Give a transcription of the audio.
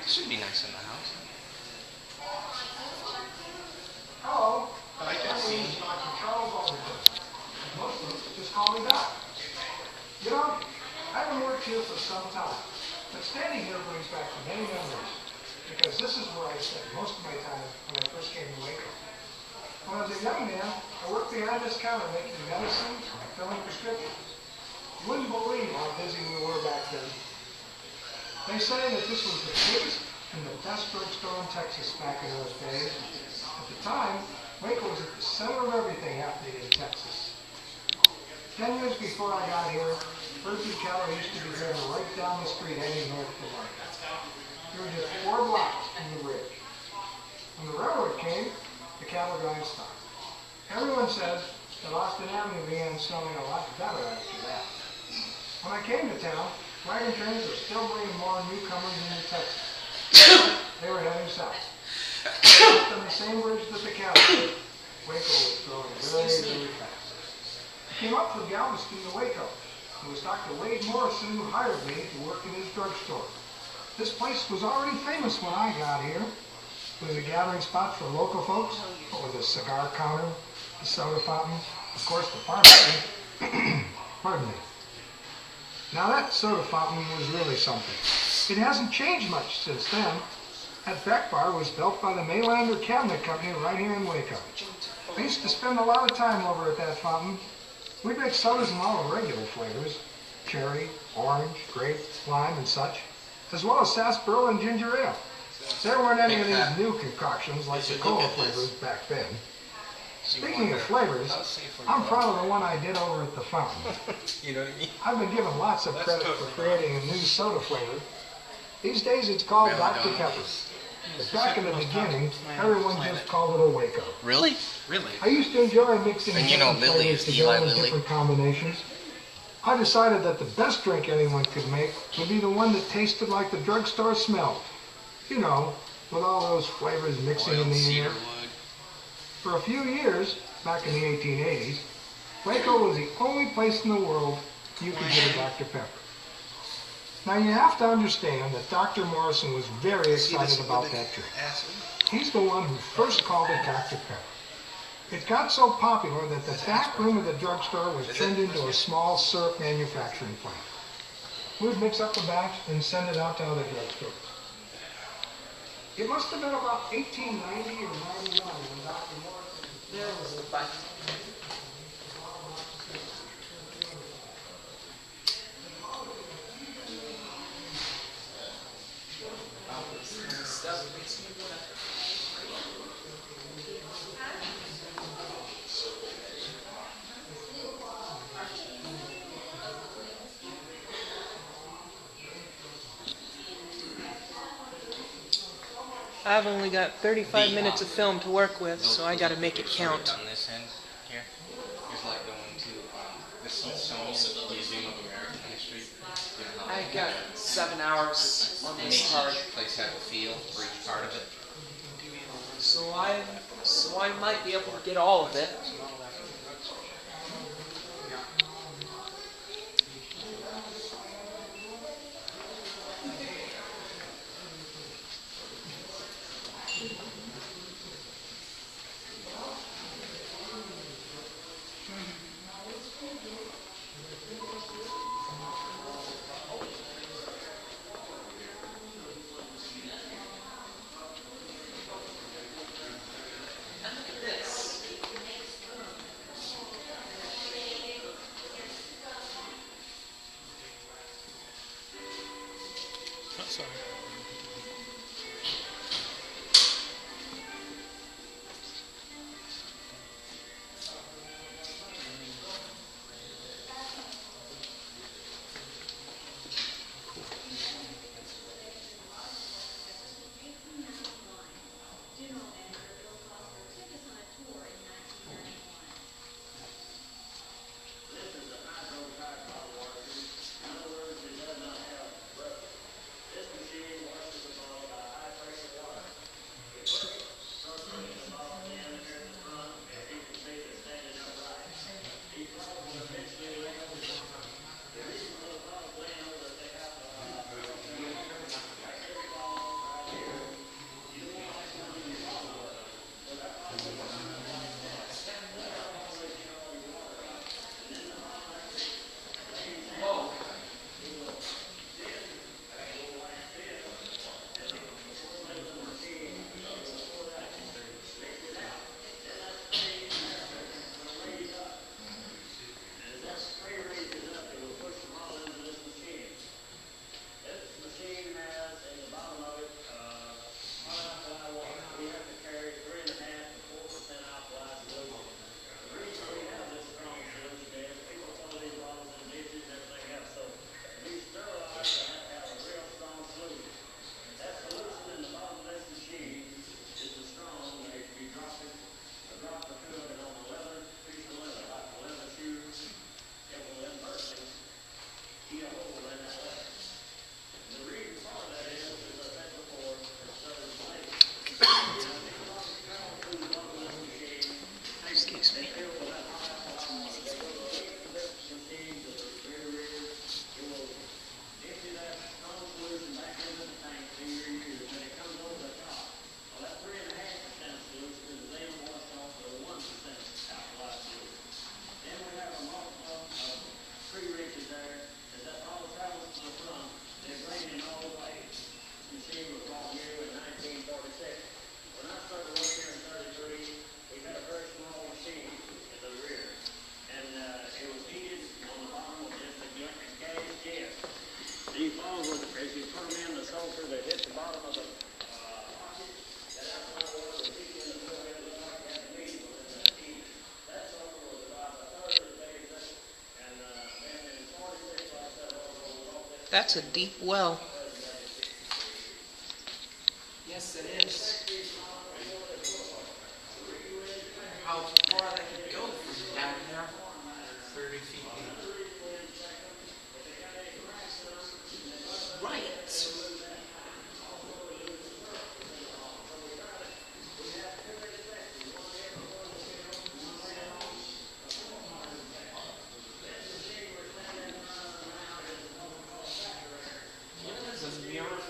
Should be nice in the house. Hello. I My just name seen. is Dr. Charles Overton. Most folks just call me Doc. You know, I haven't worked here for some time, but standing here brings back many memories, because this is where I spent most of my time when I first came to Waco. When I was a young man, I worked behind this counter making medicines and filling prescriptions. You wouldn't believe how busy we were back then. They say that this was the biggest and the best drugstore in Texas back in those days. At the time, Waco was at the center of everything happening in Texas. 10 years before I got here, Bertha Keller used to be driven right down the street heading north to Waco. We were just 4 blocks from the bridge. When the railroad came, the cattle grind stopped. Everyone says that Austin Avenue began snowing a lot better after that. When I came to town, wagon trains were still bringing more newcomers into Texas. They were heading south. Just on the same bridge that the cattle did, Waco was growing very, very fast. I came up from Galveston to Waco. It was Dr. Wade Morrison who hired me to work in his drugstore. This place was already famous when I got here. It was a gathering spot for local folks, with a cigar counter, a soda fountain, of course the pharmacy. Pardon me. Now that soda fountain was really something. It hasn't changed much since then. That back bar was built by the Maylander Cabinet Company right here in Waco. I used to spend a lot of time over at that fountain. We make sodas in all the regular flavors, cherry, orange, grape, lime, and such, as well as sarsaparilla and ginger ale. There weren't any of these new concoctions like the cola flavors back then. Speaking of flavors, I'm proud of the one I did over at the fountain. You know what I mean? I've been given lots of credit for creating a new soda flavor. These days it's called Dr. Pepper. But back in the beginning, everyone just called it a Waco. Really? Really? I used to enjoy mixing And you know different Lily flavors is together Eli in Lily. different combinations. I decided that the best drink anyone could make would be the one that tasted like the drugstore smelled. You know, with all those flavors mixing in Oiled the air. cedar wood. For a few years, back in the 1880s, Waco was the only place in the world you could get a Dr. Pepper. Now you have to understand that Dr. Morrison was very excited about that drink. He's the one who first called it Dr. Pepper. It got so popular that the back room of the drugstore was turned into a small syrup manufacturing plant. We'd mix up the batch and send it out to other drugstores. It must have been about 1890 or 91 when Dr. Morrison... I've only got 35 minutes of film to work with, so I gotta make it count. On this end here, here's like going to the Smithsonian Museum of American History. You know how I they got have 7 hours on and this card, each place has a feel for each part of it. so I might be able to get all of it. Sorry. That's a deep well. Yes, it is. How far they could go from down there? 30 feet deep. Right. It is a miracle.